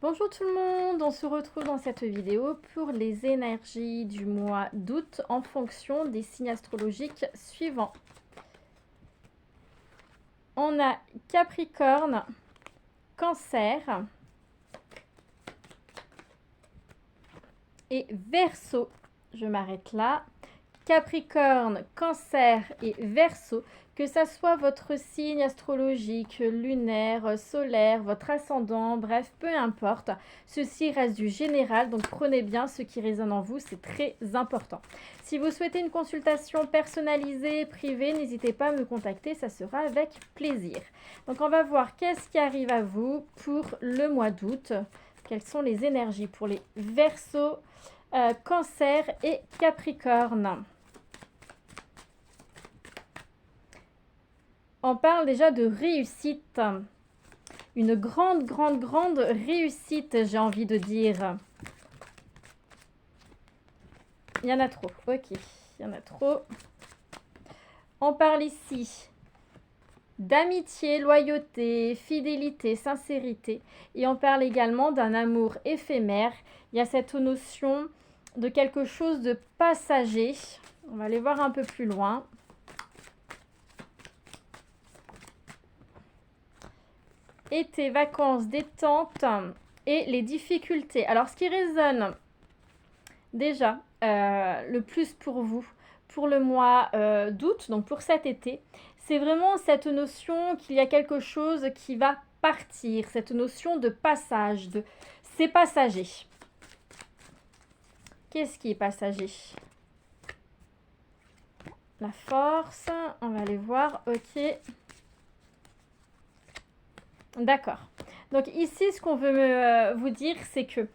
Bonjour tout le monde, on se retrouve dans cette vidéo pour les énergies du mois d'août en fonction des signes astrologiques suivants. On a Capricorne, Cancer et Verseau. Je m'arrête là. Capricorne, Cancer et Verseau, que ça soit votre signe astrologique, lunaire, solaire, votre ascendant, bref, peu importe. Ceci reste du général, donc prenez bien ce qui résonne en vous, c'est très important. Si vous souhaitez une consultation personnalisée, privée, n'hésitez pas à me contacter, ça sera avec plaisir. Donc on va voir qu'est-ce qui arrive à vous pour le mois d'août. Quelles sont les énergies pour les Verseaux, Cancer et Capricorne. On parle déjà de réussite. Une grande réussite, j'ai envie de dire. Il y en a trop. Ok, il y en a trop. On parle ici d'amitié, loyauté, fidélité, sincérité. Et on parle également d'un amour éphémère. Il y a cette notion de quelque chose de passager. On va aller voir un peu plus loin. Été, vacances, détente et les difficultés. Alors, ce qui résonne déjà le plus pour vous, pour le mois d'août, donc pour cet été, c'est vraiment cette notion qu'il y a quelque chose qui va partir, cette notion de passage, c'est passager. Qu'est-ce qui est passager? La force, on va aller voir, ok. D'accord. Donc ici, ce qu'on veut vous dire, c'est que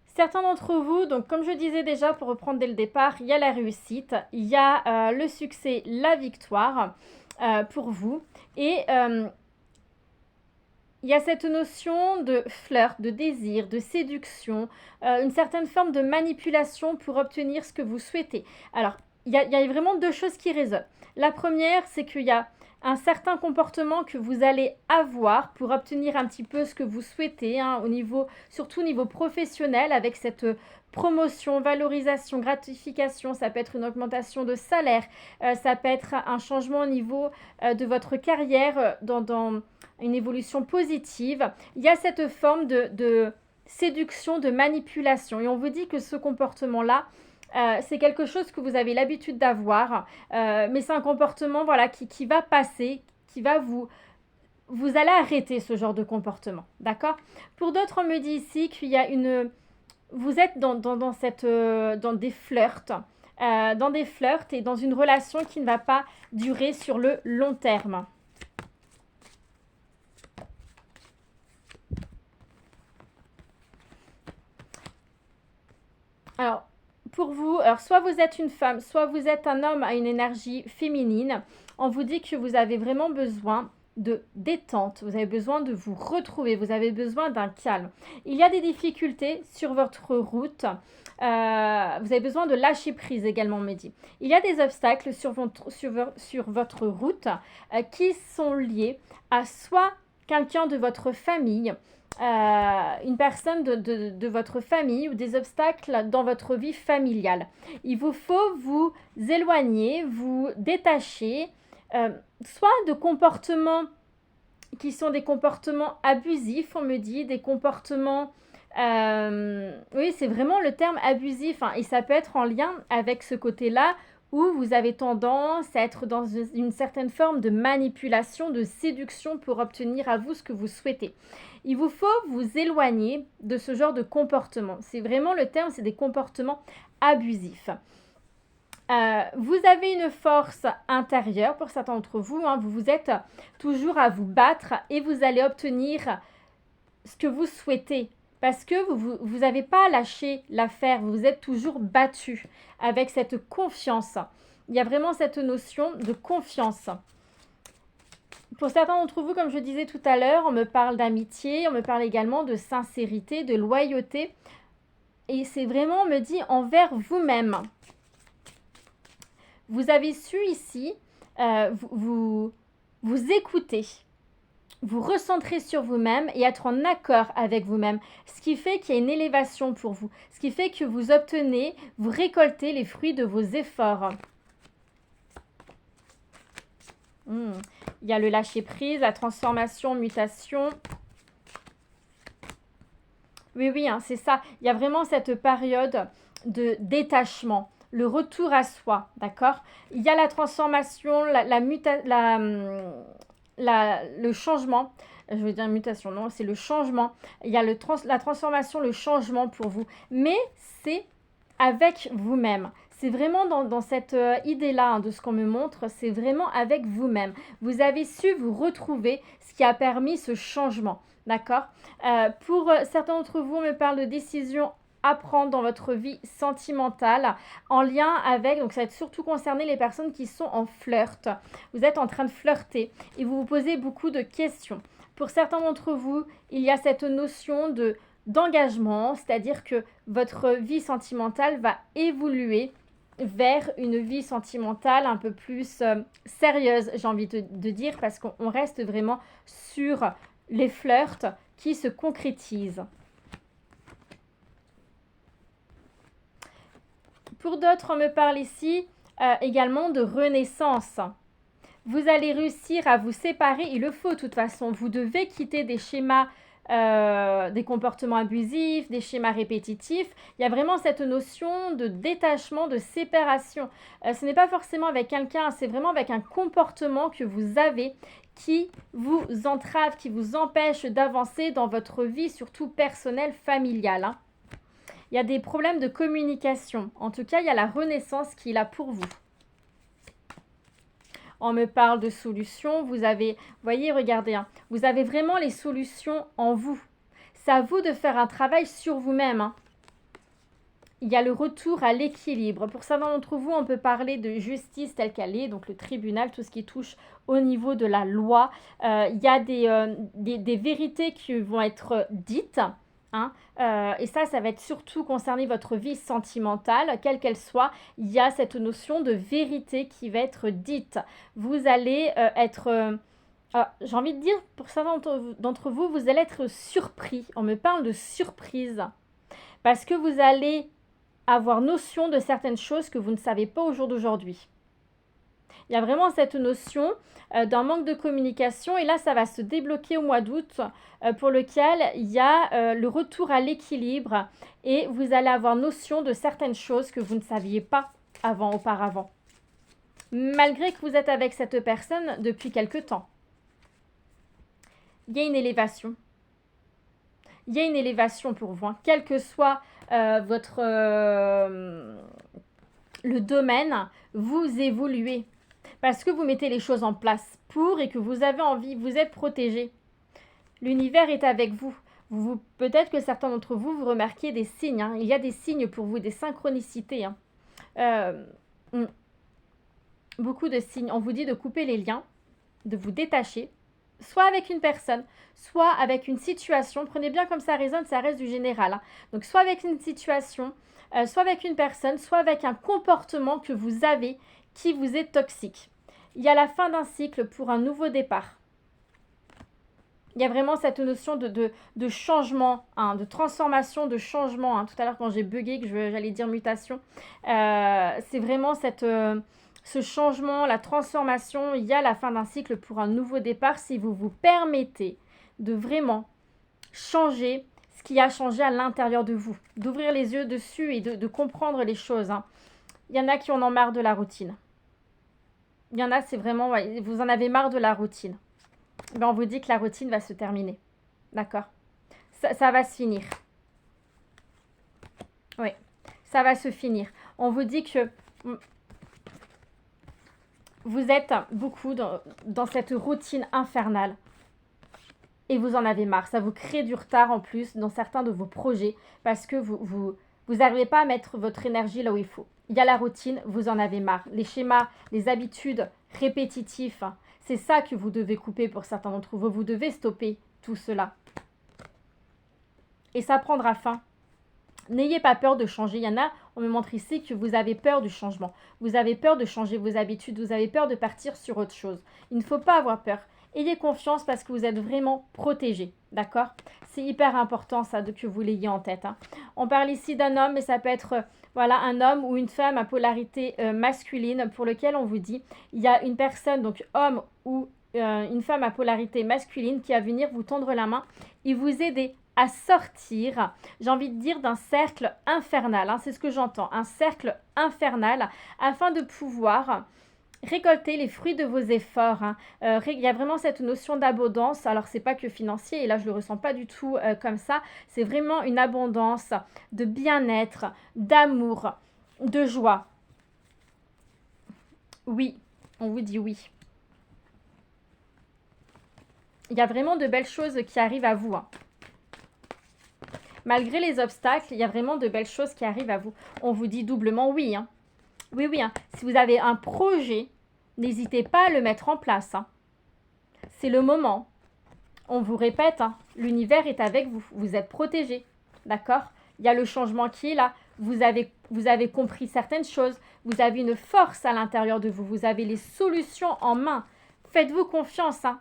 certains d'entre vous, donc comme je disais déjà, pour reprendre dès le départ, il y a la réussite, il y a le succès, la victoire pour vous. Et il y a cette notion de flirt, de désir, de séduction, une certaine forme de manipulation pour obtenir ce que vous souhaitez. Alors, il y a vraiment deux choses qui résonnent. La première, c'est qu'il y a un certain comportement que vous allez avoir pour obtenir un petit peu ce que vous souhaitez, hein, surtout au niveau professionnel, avec cette promotion, valorisation, gratification. Ça peut être une augmentation de salaire, ça peut être un changement au niveau de votre carrière dans une évolution positive. Il y a cette forme de séduction, de manipulation. Et on vous dit que ce comportement-là, c'est quelque chose que vous avez l'habitude d'avoir, mais c'est un comportement qui va passer, qui va vous allez arrêter ce genre de comportement, d'accord? Pour d'autres, on me dit ici qu'il y a vous êtes dans des flirts, et dans une relation qui ne va pas durer sur le long terme. Alors, pour vous, soit vous êtes une femme, soit vous êtes un homme à une énergie féminine, on vous dit que vous avez vraiment besoin de détente, vous avez besoin de vous retrouver, vous avez besoin d'un calme. Il y a des difficultés sur votre route, vous avez besoin de lâcher prise également, on me dit. Il y a des obstacles sur votre route qui sont liés à soit quelqu'un de votre famille, une personne de votre famille ou des obstacles dans votre vie familiale. Il vous faut vous éloigner, vous détacher, soit de comportements qui sont des comportements abusifs, on me dit, des comportements... oui, c'est vraiment le terme abusif, hein, et ça peut être en lien avec ce côté-là où vous avez tendance à être dans une certaine forme de manipulation, de séduction pour obtenir à vous ce que vous souhaitez. Il vous faut vous éloigner de ce genre de comportement. C'est vraiment le terme, c'est des comportements abusifs. Vous avez une force intérieure pour certains d'entre vous, hein, vous êtes toujours à vous battre et vous allez obtenir ce que vous souhaitez. Parce que vous n'avez pas lâché l'affaire, vous vous êtes toujours battu avec cette confiance. Il y a vraiment cette notion de confiance. Pour certains d'entre vous, comme je disais tout à l'heure, on me parle d'amitié, on me parle également de sincérité, de loyauté. Et c'est vraiment, on me dit, envers vous-même. Vous avez su ici vous écouter. vous recentrer sur vous-même et être en accord avec vous-même. Ce qui fait qu'il y a une élévation pour vous. Ce qui fait que vous obtenez, vous récoltez les fruits de vos efforts. Il y a le lâcher-prise, la transformation, mutation. Oui, hein, c'est ça. Il y a vraiment cette période de détachement, le retour à soi, d'accord? Il y a la transformation, le changement. Je veux dire mutation, non, c'est le changement. Il y a la transformation, le changement pour vous. Mais c'est avec vous-même. C'est vraiment dans cette idée-là de ce qu'on me montre, c'est vraiment avec vous-même. Vous avez su vous retrouver, ce qui a permis ce changement. D'accord? Pour certains d'entre vous, on me parle de décisions à prendre dans votre vie sentimentale en lien avec, donc ça va être surtout concerner les personnes qui sont en flirt. Vous êtes en train de flirter et vous vous posez beaucoup de questions. Pour certains d'entre vous, il y a cette notion d'engagement, c'est-à-dire que votre vie sentimentale va évoluer vers une vie sentimentale un peu plus sérieuse, j'ai envie de dire, parce qu'on reste vraiment sur les flirts qui se concrétisent. Pour d'autres, on me parle ici également de renaissance. Vous allez réussir à vous séparer, il le faut de toute façon. Vous devez quitter des schémas, des comportements abusifs, des schémas répétitifs. Il y a vraiment cette notion de détachement, de séparation. Ce n'est pas forcément avec quelqu'un, c'est vraiment avec un comportement que vous avez qui vous entrave, qui vous empêche d'avancer dans votre vie, surtout personnelle, familiale. Hein. Il y a des problèmes de communication. En tout cas, il y a la renaissance qui est là pour vous. On me parle de solutions. Vous avez, voyez, regardez, hein, vous avez vraiment les solutions en vous. C'est à vous de faire un travail sur vous-même. Hein. Il y a le retour à l'équilibre. Pour certains d'entre vous, on peut parler de justice telle qu'elle est, donc le tribunal, tout ce qui touche au niveau de la loi. Il y a des vérités qui vont être dites. Hein, et ça va être surtout concerner votre vie sentimentale, quelle qu'elle soit. Il y a cette notion de vérité qui va être dite. Vous allez être... j'ai envie de dire, pour certains d'entre vous, vous allez être surpris. On me parle de surprise. Parce que vous allez avoir notion de certaines choses que vous ne savez pas au jour d'aujourd'hui. Il y a vraiment cette notion d'un manque de communication et là, ça va se débloquer au mois d'août pour lequel il y a le retour à l'équilibre et vous allez avoir notion de certaines choses que vous ne saviez pas auparavant. Malgré que vous êtes avec cette personne depuis quelque temps. Il y a une élévation. Il y a une élévation pour vous, hein. Quel que soit le domaine, vous évoluez. Parce que vous mettez les choses en place pour et que vous avez envie, vous êtes protégé. L'univers est avec vous. Peut-être que certains d'entre vous, vous remarquez des signes. Hein. Il y a des signes pour vous, des synchronicités. Hein. Beaucoup de signes. On vous dit de couper les liens, de vous détacher, soit avec une personne, soit avec une situation. Prenez bien comme ça résonne, ça reste du général. Hein. Donc, soit avec une situation, soit avec une personne, soit avec un comportement que vous avez qui vous est toxique. Il y a la fin d'un cycle pour un nouveau départ. Il y a vraiment cette notion de changement, hein, de transformation, de changement. Hein. Tout à l'heure, quand j'ai bugué, que j'allais dire mutation, c'est vraiment ce changement, la transformation. Il y a la fin d'un cycle pour un nouveau départ si vous vous permettez de vraiment changer ce qui a changé à l'intérieur de vous. D'ouvrir les yeux dessus et de comprendre les choses. Hein. Il y en a qui en ont marre de la routine. Il y en a, c'est vraiment, ouais, vous en avez marre de la routine. Ben, on vous dit que la routine va se terminer. D'accord? Ça va se finir. Oui, ça va se finir. On vous dit que vous êtes beaucoup dans cette routine infernale. Et vous en avez marre. Ça vous crée du retard en plus dans certains de vos projets parce que vous n'arrivez pas à mettre votre énergie là où il faut. Il y a la routine, vous en avez marre. Les schémas, les habitudes répétitifs, c'est ça que vous devez couper pour certains d'entre vous. Vous devez stopper tout cela. Et ça prendra fin. N'ayez pas peur de changer. Il y en a, on me montre ici que vous avez peur du changement. Vous avez peur de changer vos habitudes. Vous avez peur de partir sur autre chose. Il ne faut pas avoir peur. Ayez confiance parce que vous êtes vraiment protégé, d'accord? C'est hyper important ça que vous l'ayez en tête, hein. On parle ici d'un homme, mais ça peut être voilà, un homme ou une femme à polarité masculine pour lequel on vous dit il y a une personne, donc homme ou une femme à polarité masculine qui va venir vous tendre la main et vous aider à sortir, j'ai envie de dire, d'un cercle infernal, hein, c'est ce que j'entends, un cercle infernal, afin de pouvoir récolter les fruits de vos efforts, hein. Il y a vraiment cette notion d'abondance. Alors, c'est pas que financier, et là, je le ressens pas du tout comme ça. C'est vraiment une abondance de bien-être, d'amour, de joie. Oui, on vous dit oui. Il y a vraiment de belles choses qui arrivent à vous, hein. Malgré les obstacles, il y a vraiment de belles choses qui arrivent à vous. On vous dit doublement oui, hein. Oui, oui, hein. Si vous avez un projet, n'hésitez pas à le mettre en place, hein. C'est le moment. On vous répète, hein, l'univers est avec vous. Vous êtes protégé. D'accord? Il y a le changement qui est là. Vous avez compris certaines choses. Vous avez une force à l'intérieur de vous. Vous avez les solutions en main. Faites-vous confiance, hein.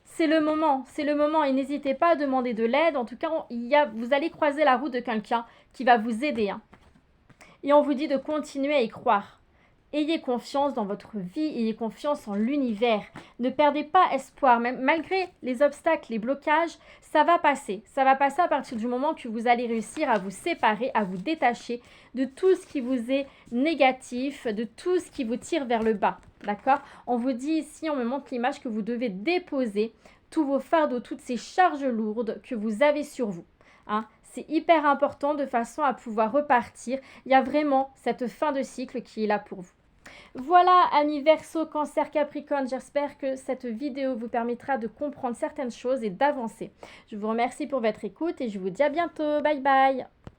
C'est le moment. C'est le moment. Et n'hésitez pas à demander de l'aide. En tout cas, vous allez croiser la route de quelqu'un qui va vous aider, hein. Et on vous dit de continuer à y croire. Ayez confiance dans votre vie, ayez confiance en l'univers. Ne perdez pas espoir, même malgré les obstacles, les blocages, ça va passer. Ça va passer à partir du moment que vous allez réussir à vous séparer, à vous détacher de tout ce qui vous est négatif, de tout ce qui vous tire vers le bas. D'accord? On vous dit ici, on me montre l'image que vous devez déposer tous vos fardeaux, toutes ces charges lourdes que vous avez sur vous, hein. C'est hyper important de façon à pouvoir repartir. Il y a vraiment cette fin de cycle qui est là pour vous. Voilà, amis Verseau, Cancer, Capricorne, j'espère que cette vidéo vous permettra de comprendre certaines choses et d'avancer. Je vous remercie pour votre écoute et je vous dis à bientôt. Bye bye.